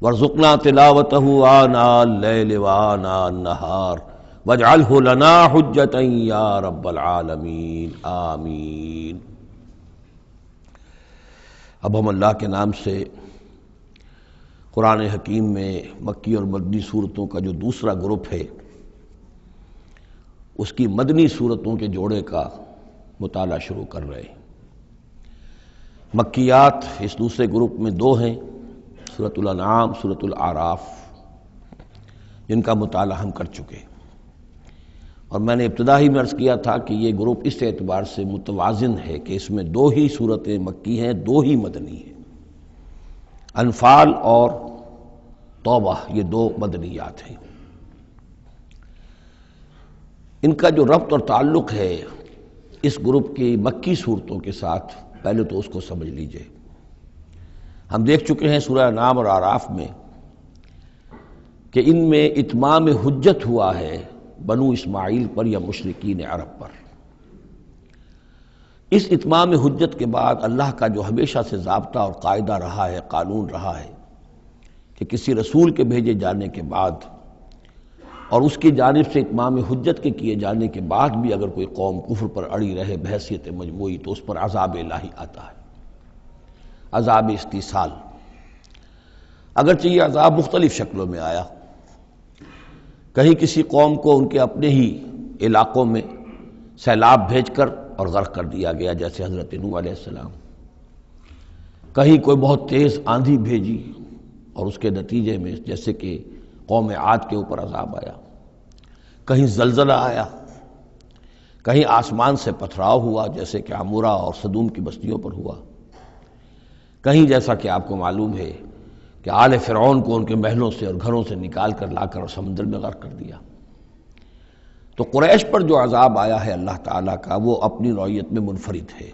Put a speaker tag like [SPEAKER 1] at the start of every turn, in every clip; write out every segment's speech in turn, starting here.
[SPEAKER 1] وارزقنا تلاوته آناء اللیل وآناء النہار واجعلہ لنا حجتا یا رب العالمین آمین۔ اب ہم اللہ کے نام سے قرآن حکیم میں مکی اور مدنی صورتوں کا جو دوسرا گروپ ہے اس کی مدنی صورتوں کے جوڑے کا مطالعہ شروع کر رہے ہیں۔ مکیات اس دوسرے گروپ میں دو ہیں، سورۃ الانعام، سورۃ الاعراف، جن کا مطالعہ ہم کر چکے، اور میں نے ابتدائی میں عرض کیا تھا کہ یہ گروپ اس اعتبار سے متوازن ہے کہ اس میں دو ہی صورتیں مکی ہیں، دو ہی مدنی ہیں۔ انفال اور توبہ یہ دو مدنیات ہیں۔ ان کا جو ربط اور تعلق ہے اس گروپ کی مکی صورتوں کے ساتھ، پہلے تو اس کو سمجھ لیجئے۔ ہم دیکھ چکے ہیں سورہ انعام اور اعراف میں کہ ان میں اتمام حجت ہوا ہے بنو اسماعیل پر یا مشرکین عرب پر۔ اس اتمام حجت کے بعد اللہ کا جو ہمیشہ سے ضابطہ اور قاعدہ رہا ہے، قانون رہا ہے کہ کسی رسول کے بھیجے جانے کے بعد اور اس کی جانب سے اتمام حجت کے کیے جانے کے بعد بھی اگر کوئی قوم کفر پر اڑی رہے بحیثیت مجموعی تو اس پر عذاب الہی آتا ہے، عذاب استیصال۔ اگرچہ یہ عذاب مختلف شکلوں میں آیا، کہیں کسی قوم کو ان کے اپنے ہی علاقوں میں سیلاب بھیج کر اور غرق کر دیا گیا جیسے حضرت نوح علیہ السلام، کہیں کوئی بہت تیز آندھی بھیجی اور اس کے نتیجے میں جیسے کہ قوم عاد کے اوپر عذاب آیا، کہیں زلزلہ آیا، کہیں آسمان سے پتھراؤ ہوا جیسے کہ عمورہ اور صدوم کی بستیوں پر ہوا، کہیں جیسا کہ آپ کو معلوم ہے کہ آل فرعون کو ان کے محلوں سے اور گھروں سے نکال کر لا کر سمندر میں غرق کر دیا۔ تو قریش پر جو عذاب آیا ہے اللہ تعالیٰ کا وہ اپنی نوعیت میں منفرد ہے،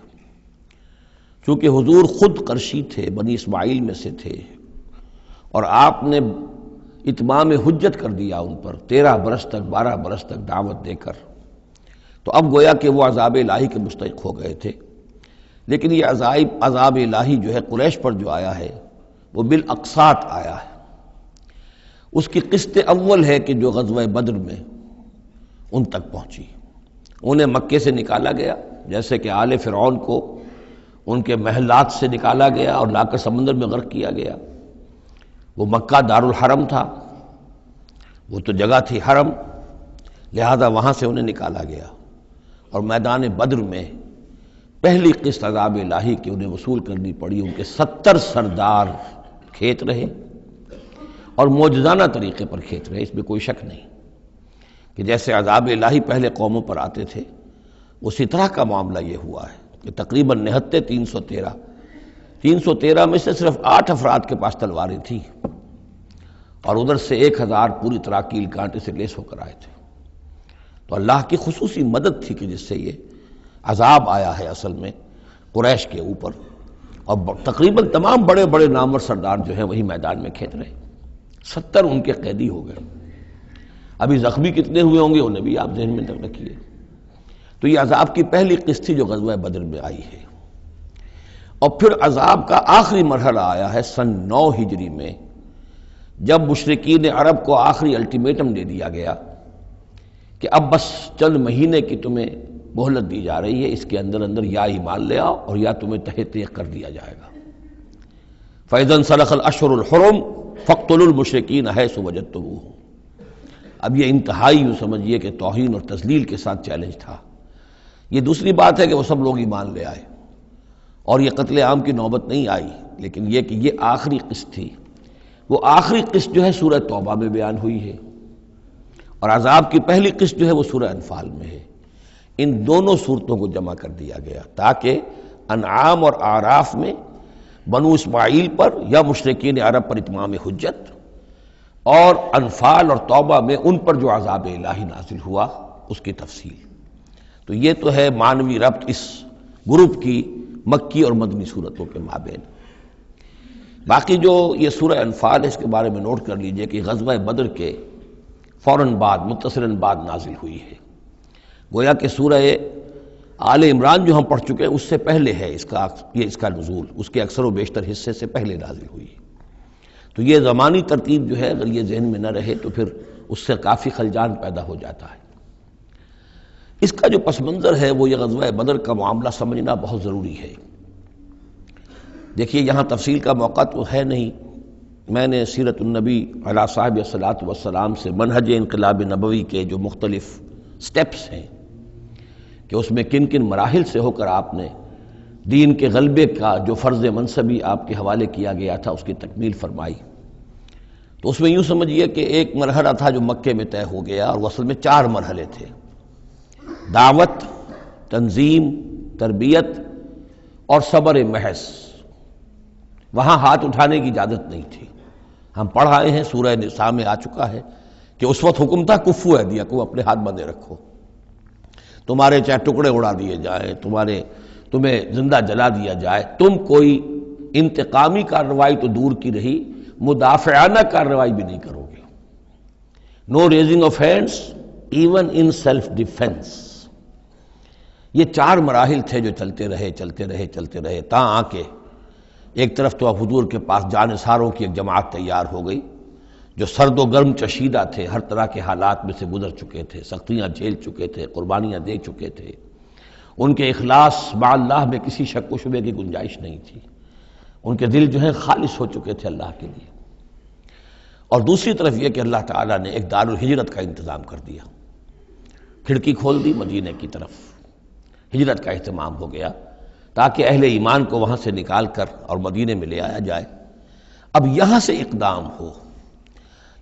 [SPEAKER 1] چونکہ حضور خود قرشی تھے، بنی اسماعیل میں سے تھے، اور آپ نے اتمام حجت کر دیا ان پر 13 برس تک 12 برس تک دعوت دے کر، تو اب گویا کہ وہ عذاب الہی کے مستحق ہو گئے تھے۔ لیکن یہ عذاب الہی جو ہے قریش پر جو آیا ہے وہ بالاقساط آیا ہے۔ اس کی قسط اول ہے کہ جو غزوہ بدر میں ان تک پہنچی، انہیں مکے سے نکالا گیا جیسے کہ آل فرعون کو ان کے محلات سے نکالا گیا اور لا کر سمندر میں غرق کیا گیا۔ وہ مکہ دارالحرم تھا، وہ تو جگہ تھی حرم، لہذا وہاں سے انہیں نکالا گیا، اور میدان بدر میں پہلی قسط عذاب الہی کی انہیں وصول کرنی پڑی۔ ان کے 70 سردار کھیت رہے اور معجزانہ طریقے پر کھیت رہے، اس میں کوئی شک نہیں کہ جیسے عذاب الہی پہلے قوموں پر آتے تھے اسی طرح کا معاملہ یہ ہوا ہے کہ تقریباً نہتے 313 میں سے صرف 8 افراد کے پاس تلواریں تھیں، اور ادھر سے 1000 پوری طرح کیل کانٹے سے لیس ہو کر آئے تھے۔ تو اللہ کی خصوصی مدد تھی کہ جس سے یہ عذاب آیا ہے اصل میں قریش کے اوپر، اور تقریباً تمام بڑے بڑے نامور سردار جو ہیں وہی میدان میں کھیت رہے، 70 ان کے قیدی ہو گئے۔ ابھی زخمی کتنے ہوئے ہوں گے انہیں بھی آپ ذہن میں رکھیے۔ تو یہ عذاب کی پہلی قسط تھی جو غزوہ بدر میں آئی ہے، اور پھر عذاب کا آخری مرحلہ آیا ہے سن 9 ہجری میں، جب مشرکین عرب کو آخری الٹیمیٹم دے دیا گیا کہ اب بس چند مہینے کی تمہیں مہلت دی جا رہی ہے، اس کے اندر اندر یا ایمان لے آؤ اور یا تمہیں تہہ تیغ کر دیا جائے گا۔ فَإِذَا انسَلَخَ الْأَشْهُرُ الْحُرُمُ فَاقْتُلُوا الْمُشْرِكِينَ حَيْثُ وَجَدتُّمُوهُمْ۔ اب یہ انتہائی یوں سمجھیے کہ توہین اور تذلیل کے ساتھ چیلنج تھا۔ یہ دوسری بات ہے کہ وہ سب لوگ ایمان لے آئے اور یہ قتل عام کی نوبت نہیں آئی، لیکن یہ کہ یہ آخری قسط تھی۔ وہ آخری قسط جو ہے سورہ توبہ میں بیان ہوئی ہے، اور عذاب کی پہلی قسط جو ہے وہ سورہ انفال میں ہے۔ ان دونوں صورتوں کو جمع کر دیا گیا تاکہ انعام اور اعراف میں بنو اسماعیل پر یا مشرکین عرب پر اتمام حجت، اور انفال اور توبہ میں ان پر جو عذاب الہی نازل ہوا اس کی تفصیل۔ تو یہ تو ہے معنوی ربط اس گروپ کی مکی اور مدنی صورتوں کے مابین۔ باقی جو یہ سورہ انفال ہے اس کے بارے میں نوٹ کر لیجئے کہ غزوہ بدر کے فوراً بعد متصلاً بعد نازل ہوئی ہے، گویا کہ سورہ آل عمران جو ہم پڑھ چکے ہیں اس سے پہلے ہے اس کا نزول، اس کے اکثر و بیشتر حصے سے پہلے نازل ہوئی ہے۔ تو تو یہ زمانی ترتیب جو ہے اگر یہ ذہن میں نہ رہے تو پھر اس سے کافی خلجان پیدا ہو جاتا ہے۔ اس کا جو پس منظر ہے وہ یہ غزوہ بدر کا معاملہ سمجھنا بہت ضروری ہے۔ دیکھیے یہاں تفصیل کا موقع تو ہے نہیں، میں نے سیرت النبی علیہ صاحب الصلاۃ والسلام سے منہج انقلاب نبوی کے جو مختلف سٹیپس ہیں کہ اس میں کن کن مراحل سے ہو کر آپ نے دین کے غلبے کا جو فرض منصبی آپ کے حوالے کیا گیا تھا اس کی تکمیل فرمائی۔ تو اس میں یوں سمجھیے کہ ایک مرحلہ تھا جو مکے میں طے ہو گیا، اور وہ اصل میں 4 مرحلے تھے: دعوت، تنظیم، تربیت اور صبر محض۔ وہاں ہاتھ اٹھانے کی اجازت نہیں تھی۔ ہم پڑھ آئے ہیں، سورہ نساء میں آ چکا ہے کہ اس وقت حکم تھا کفو ایدیکم، اپنے ہاتھ بندھے رکھو، تمہارے چاہے ٹکڑے اڑا دیے جائیں، تمہیں زندہ جلا دیا جائے، تم کوئی انتقامی کارروائی تو دور کی رہی، مدافعانہ کارروائی بھی نہیں کرو گے۔ No raising of hands even in self defence. یہ 4 مراحل تھے جو چلتے رہے تاں آ کے ایک طرف تو حضور کے پاس جانثاروں کی ایک جماعت تیار ہو گئی جو سرد و گرم چشیدہ تھے، ہر طرح کے حالات میں سے گزر چکے تھے، سختیاں جھیل چکے تھے، قربانیاں دے چکے تھے، ان کے اخلاص مع اللہ میں کسی شک و شبے کی گنجائش نہیں تھی، ان کے دل جو ہیں خالص ہو چکے تھے اللہ کے لیے۔ اور دوسری طرف یہ کہ اللہ تعالیٰ نے ایک دارالہجرت کا انتظام کر دیا، کھڑکی کھول دی مدینے کی طرف، ہجرت کا اہتمام ہو گیا تاکہ اہل ایمان کو وہاں سے نکال کر اور مدینے میں لے آیا جائے۔ اب یہاں سے اقدام ہو،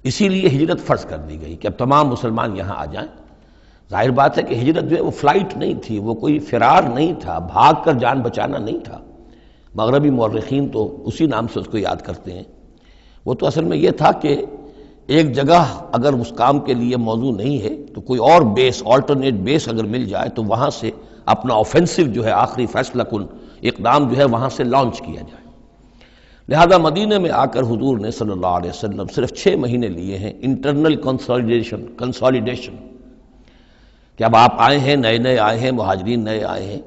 [SPEAKER 1] اسی لیے ہجرت فرض کر دی گئی کہ اب تمام مسلمان یہاں آ جائیں۔ ظاہر بات ہے کہ ہجرت جو ہے وہ فلائٹ نہیں تھی، وہ کوئی فرار نہیں تھا، بھاگ کر جان بچانا نہیں تھا۔ مغربی مورخین تو اسی نام سے اس کو یاد کرتے ہیں۔ وہ تو اصل میں یہ تھا کہ ایک جگہ اگر اس کام کے لیے موضوع نہیں ہے تو کوئی اور بیس، آلٹرنیٹ بیس اگر مل جائے تو وہاں سے اپنا آفینسو جو ہے، آخری فیصلہ کن اقدام جو ہے وہاں سے لانچ کیا جائے۔ لہذا مدینے میں آ کر حضور نے صلی اللہ علیہ وسلم صرف 6 مہینے لیے ہیں انٹرنل کنسالیڈیشن، کہ اب آپ آئے ہیں، نئے آئے ہیں، مہاجرین نئے آئے ہیں،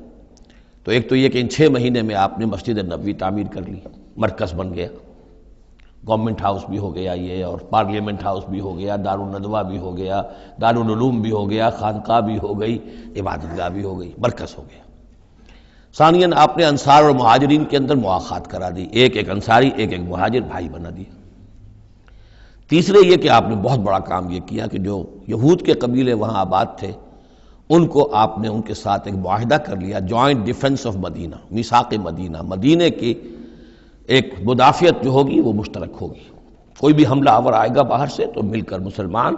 [SPEAKER 1] تو ایک تو یہ کہ ان 6 مہینے میں آپ نے مسجد نبوی تعمیر کر لی، مرکز بن گیا، گورنمنٹ ہاؤس بھی ہو گیا یہ، اور پارلیمنٹ ہاؤس بھی ہو گیا، دارالندوہ بھی ہو گیا، دارالعلوم بھی ہو گیا، خانقاہ بھی ہو گئی، عبادت گاہ بھی ہو گئی، مرکز ہو گیا۔ ثانیاً آپ نے انصار اور مہاجرین کے اندر مواخات کرا دی، ایک انصاری ایک مہاجر بھائی بنا دیا۔ تیسرے یہ کہ آپ نے بہت بڑا کام یہ کیا کہ جو یہود کے قبیلے وہاں آباد تھے ان کو آپ نے ان کے ساتھ ایک معاہدہ کر لیا، جوائنٹ ڈیفنس آف مدینہ، میثاق مدینہ، مدینے کی ایک مدافعت جو ہوگی وہ مشترک ہوگی، کوئی بھی حملہ آور آئے گا باہر سے تو مل کر مسلمان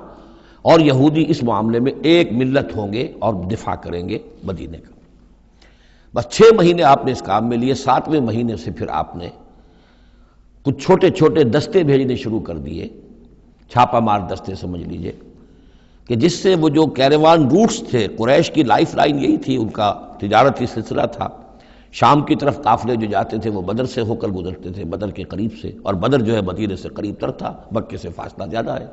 [SPEAKER 1] اور یہودی اس معاملے میں ایک ملت ہوں گے اور دفاع کریں گے مدینے کا۔ بس 6 مہینے آپ نے اس کام میں لیے، 7ویں مہینے سے پھر آپ نے کچھ چھوٹے چھوٹے دستے بھیجنے شروع کر دیے، چھاپہ مار دستے سمجھ لیجئے، کہ جس سے وہ جو کیروان روٹس تھے، قریش کی لائف لائن یہی تھی، ان کا تجارتی سلسلہ تھا، شام کی طرف قافلے جو جاتے تھے وہ بدر سے ہو کر گزرتے تھے، بدر کے قریب سے، اور بدر جو ہے مدینے سے قریب تر تھا، مکے سے فاصلہ زیادہ ہے،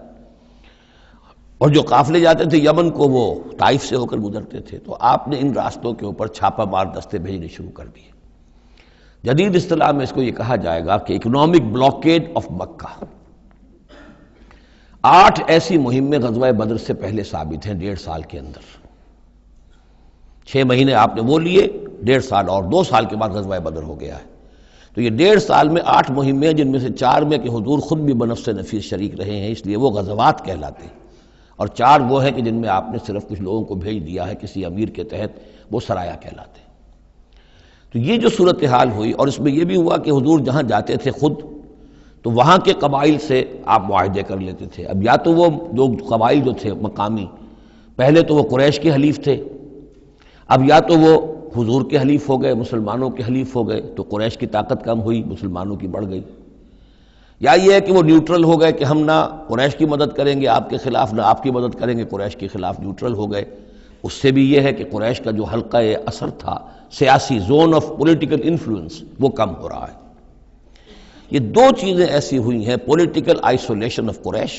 [SPEAKER 1] اور جو قافلے جاتے تھے یمن کو وہ طائف سے ہو کر گزرتے تھے۔ تو آپ نے ان راستوں کے اوپر چھاپہ مار دستے بھیجنے شروع کر دیے۔ جدید اصطلاح میں اس کو یہ کہا جائے گا کہ اکنامک بلاکیڈ آف مکہ۔ 8 ایسی مہمیں غزوہ بدر سے پہلے ثابت ہیں 1.5 سال کے اندر۔ 6 مہینے آپ نے وہ لیے، 1.5 سال اور 2 سال کے بعد غزوہ بدر ہو گیا ہے۔ تو یہ 1.5 سال میں 8 مہمیں، جن میں سے 4 میں کہ حضور خود بھی بنفس نفیس شریک رہے ہیں، اس لیے وہ غزوات کہلاتے ہیں، اور 4 وہ ہیں کہ جن میں آپ نے صرف کچھ لوگوں کو بھیج دیا ہے کسی امیر کے تحت، وہ سرایا کہلاتے ہیں۔ تو یہ جو صورتحال ہوئی، اور اس میں یہ بھی ہوا کہ حضور جہاں جاتے تھے خود تو وہاں کے قبائل سے آپ معاہدے کر لیتے تھے۔ اب یا تو وہ جو قبائل جو تھے مقامی، پہلے تو وہ قریش کے حلیف تھے، اب یا تو وہ حضور کے حلیف ہو گئے، مسلمانوں کے حلیف ہو گئے، تو قریش کی طاقت کم ہوئی، مسلمانوں کی بڑھ گئی، یا یہ ہے کہ وہ نیوٹرل ہو گئے کہ ہم نہ قریش کی مدد کریں گے آپ کے خلاف، نہ آپ کی مدد کریں گے قریش کے خلاف، نیوٹرل ہو گئے۔ اس سے بھی یہ ہے کہ قریش کا جو حلقہ اثر تھا، سیاسی زون آف پولیٹیکل انفلوئنس، وہ کم ہو رہا ہے۔ یہ 2 چیزیں ایسی ہوئی ہیں، political isolation of Quraysh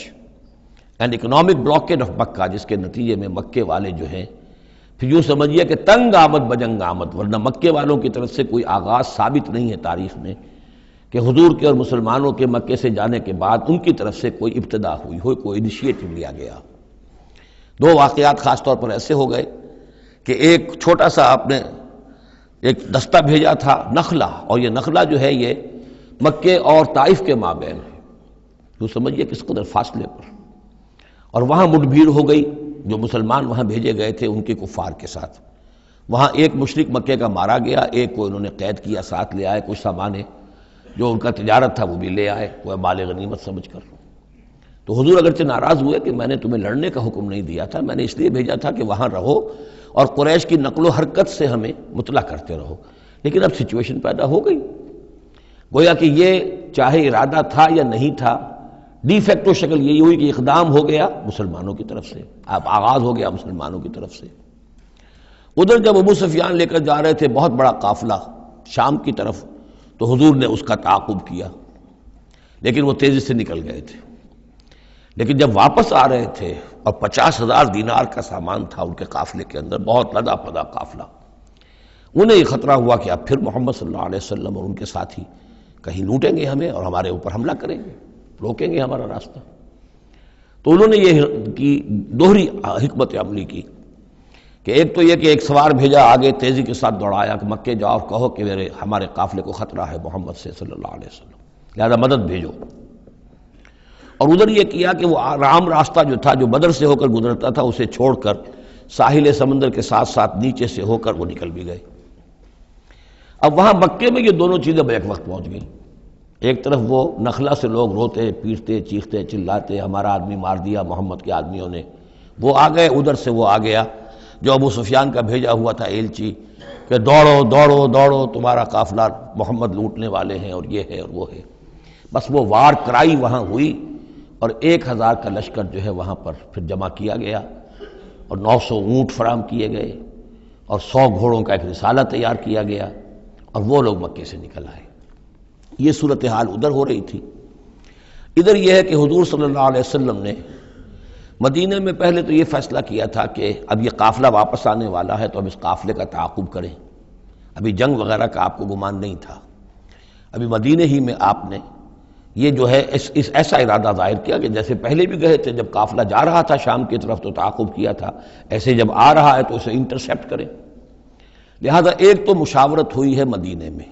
[SPEAKER 1] and economic blockade of Mecca, جس کے نتیجے میں مکے والے جو ہیں پھر یوں سمجھیے کہ تنگ آمد بجنگ آمد، ورنہ مکے والوں کی طرف سے کوئی آغاز ثابت نہیں ہے تاریخ میں کہ حضور کے اور مسلمانوں کے مکے سے جانے کے بعد ان کی طرف سے کوئی ابتدا ہوئی ہو، کوئی انیشیٹو لیا گیا۔ دو واقعات خاص طور پر ایسے ہو گئے کہ ایک چھوٹا سا آپ نے ایک دستہ بھیجا تھا نخلا، اور یہ نخلا جو ہے یہ مکے اور طائف کے مابین ہے، تو سمجھیے کس قدر فاصلے پر، اور وہاں مٹ بھیڑ ہو گئی۔ جو مسلمان وہاں بھیجے گئے تھے ان کے کفار کے ساتھ، وہاں ایک مشرک مکے کا مارا گیا، ایک کو انہوں نے قید کیا، ساتھ لے آئے، کچھ سامان جو ان کا تجارت تھا وہ بھی لے آئے، وہ مال غنیمت سمجھ کر۔ تو حضور اگرچہ ناراض ہوئے کہ میں نے تمہیں لڑنے کا حکم نہیں دیا تھا، میں نے اس لیے بھیجا تھا کہ وہاں رہو اور قریش کی نقل و حرکت سے ہمیں مطلع کرتے رہو، لیکن اب سچویشن پیدا ہو گئی، گویا کہ یہ چاہے ارادہ تھا یا نہیں تھا، ڈی فیکٹو شکل یہی ہوئی کہ اقدام ہو گیا مسلمانوں کی طرف سے، اب آغاز ہو گیا مسلمانوں کی طرف سے۔ ادھر جب ابو سفیان لے کر جا رہے تھے بہت بڑا قافلہ شام کی طرف، تو حضور نے اس کا تعاقب کیا، لیکن وہ تیزی سے نکل گئے تھے۔ لیکن جب واپس آ رہے تھے اور 50,000 دینار کا سامان تھا ان کے قافلے کے اندر، بہت لدا پدا قافلہ، انہیں یہ خطرہ ہوا کہ اب پھر محمد صلی اللہ علیہ وسلم اور ان کے ساتھی کہیں لوٹیں گے ہمیں اور ہمارے اوپر حملہ کریں گے، روکیں گے ہمارا راستہ۔ تو انہوں نے یہ کی دوہری حکمت عملی کی کہ ایک تو یہ کہ ایک سوار بھیجا آگے تیزی کے ساتھ دوڑایا کہ مکے جاؤ اور کہو کہ ہمارے قافلے کو خطرہ ہے محمد سے صلی اللہ علیہ وسلم، لہذا مدد بھیجو۔ اور ادھر یہ کیا کہ وہ عام راستہ جو تھا جو بدر سے ہو کر گزرتا تھا اسے چھوڑ کر ساحل سمندر کے ساتھ ساتھ نیچے سے ہو کر وہ نکل بھی گئے۔ اب وہاں مکے میں یہ دونوں چیزیں بیک وقت پہنچ گئیں، ایک طرف وہ نخلا سے لوگ روتے پیٹتے چیختے چلاتے ہمارا آدمی مار دیا محمد کے آدمیوں نے، وہ آ گئے، ادھر سے وہ آ گیا جو ابو سفیان کا بھیجا ہوا تھا ایلچی کہ دوڑو دوڑو دوڑو تمہارا قافلہ محمد لوٹنے والے ہیں اور یہ ہے اور وہ ہے۔ بس وہ وار کرائی وہاں ہوئی اور 1000 کا لشکر جو ہے وہاں پر پھر جمع کیا گیا اور 900 اونٹ فراہم کیے گئے اور 100 گھوڑوں کا ایک رسالہ تیار کیا گیا اور وہ لوگ مکے سے نکل آئے۔ یہ صورتحال ادھر ہو رہی تھی۔ ادھر یہ ہے کہ حضور صلی اللہ علیہ وسلم نے مدینے میں پہلے تو یہ فیصلہ کیا تھا کہ اب یہ قافلہ واپس آنے والا ہے تو اب اس قافلے کا تعاقب کریں، ابھی جنگ وغیرہ کا آپ کو گمان نہیں تھا، ابھی مدینے ہی میں آپ نے یہ جو ہے اس ایسا ارادہ ظاہر کیا کہ جیسے پہلے بھی گئے تھے جب قافلہ جا رہا تھا شام کی طرف تو تعاقب کیا تھا، ایسے جب آ رہا ہے تو اسے انٹرسیپٹ کریں۔ لہذا ایک تو مشاورت ہوئی ہے مدینے میں،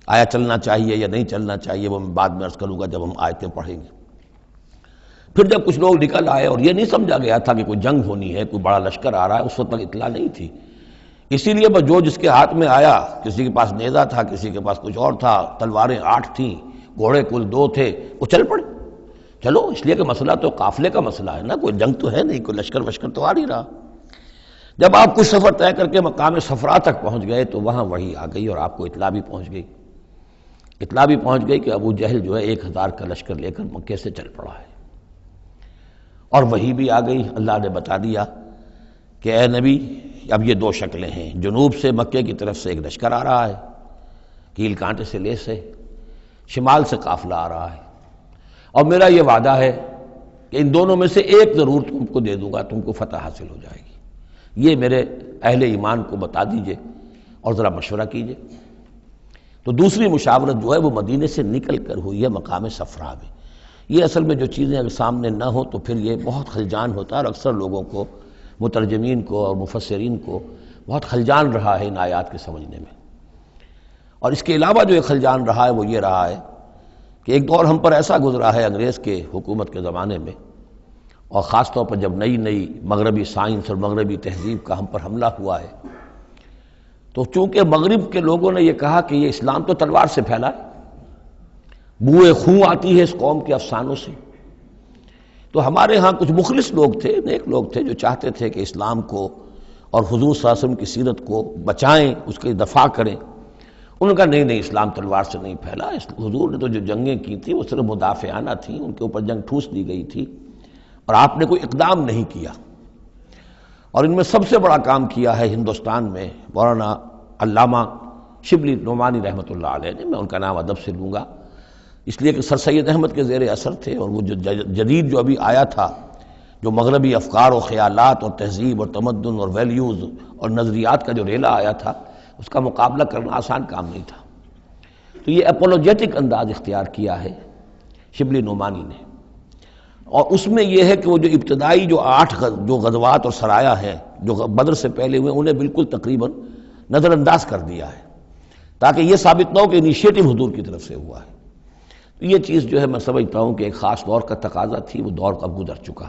[SPEAKER 1] آیا چلنا چاہیے یا نہیں چلنا چاہیے وہ میں بعد میں عرض کروں گا جب ہم آیتیں پڑھیں گے۔ پھر جب کچھ لوگ نکل آئے اور یہ نہیں سمجھا گیا تھا کہ کوئی جنگ ہونی ہے، کوئی بڑا لشکر آ رہا ہے، اس وقت تک اطلاع نہیں تھی، اسی لیے بس جو جس کے ہاتھ میں آیا، کسی کے پاس نیزہ تھا، کسی کے پاس کچھ اور تھا، تلواریں 8 تھیں، گھوڑے کل 2 تھے، وہ چل پڑے۔ چلو اس لیے کہ مسئلہ تو قافلے کا مسئلہ ہے نا، کوئی جنگ تو ہے نہیں، کوئی لشکر وشکر تو آ نہیں رہا۔ جب آپ کچھ سفر طے کر کے مقام صفرا تک پہنچ گئے تو وہاں وحی آ گئی اور آپ کو اطلاع بھی پہنچ گئی، اطلاع بھی پہنچ گئی کہ ابو جہل جو ہے 1000 کا لشکر لے کر مکے سے چل پڑا ہے، اور وحی بھی آ گئی، اللہ نے بتا دیا کہ اے نبی اب یہ 2 شکلیں ہیں، جنوب سے مکے کی طرف سے ایک لشکر آ رہا ہے کیل کانٹے سے لیس ہے، شمال سے قافلہ آ رہا ہے، اور میرا یہ وعدہ ہے کہ ان دونوں میں سے ایک ضرور تم کو دے دوں گا، تم کو فتح حاصل ہو جائے گی، یہ میرے اہل ایمان کو بتا دیجئے اور ذرا مشورہ کیجئے۔ تو دوسری مشاورت جو ہے وہ مدینے سے نکل کر ہوئی ہے مقام صفرا میں۔ یہ اصل میں جو چیزیں اگر سامنے نہ ہوں تو پھر یہ بہت خلجان ہوتا ہے، اور اکثر لوگوں کو، مترجمین کو اور مفسرین کو بہت خلجان رہا ہے ان آیات کے سمجھنے میں۔ اور اس کے علاوہ جو ایک خلجان رہا ہے وہ یہ رہا ہے کہ ایک دور ہم پر ایسا گزرا ہے انگریز کے حکومت کے زمانے میں، اور خاص طور پر جب نئی نئی مغربی سائنس اور مغربی تہذیب کا ہم پر حملہ ہوا ہے، تو چونکہ مغرب کے لوگوں نے یہ کہا کہ یہ اسلام تو تلوار سے پھیلا ہے، بوئے خون آتی ہے اس قوم کے افسانوں سے، تو ہمارے ہاں کچھ مخلص لوگ تھے، نیک لوگ تھے جو چاہتے تھے کہ اسلام کو اور حضور صلی اللہ علیہ وسلم کی سیرت کو بچائیں، اس کی دفاع کریں۔ انہوں نے کہا نہیں اسلام تلوار سے نہیں پھیلا، حضور نے تو جو جنگیں کی تھیں وہ صرف مدافعانہ تھیں، ان کے اوپر جنگ ٹھوس دی گئی تھی اور آپ نے کوئی اقدام نہیں کیا۔ اور ان میں سب سے بڑا کام کیا ہے ہندوستان میں مولانا علامہ شبلی نعمانی رحمۃ اللہ علیہ نے، میں ان کا نام ادب سے لوں گا اس لیے کہ سر سید احمد کے زیر اثر تھے، اور وہ جو جدید جو ابھی آیا تھا، جو مغربی افکار و خیالات اور تہذیب اور تمدن اور ویلیوز اور نظریات کا جو ریلا آیا تھا، اس کا مقابلہ کرنا آسان کام نہیں تھا۔ تو یہ اپولوجیٹک انداز اختیار کیا ہے شبلی نعمانی نے، اور اس میں یہ ہے کہ وہ جو ابتدائی جو 8 جو غزوات اور سرایا ہیں جو بدر سے پہلے ہوئے، انہیں بالکل تقریباً نظر انداز کر دیا ہے، تاکہ یہ ثابت نہ ہو کہ انیشیٹو حضور کی طرف سے ہوا ہے۔ تو یہ چیز جو ہے میں سمجھتا ہوں کہ ایک خاص دور کا تقاضا تھی، وہ دور اب گزر چکا۔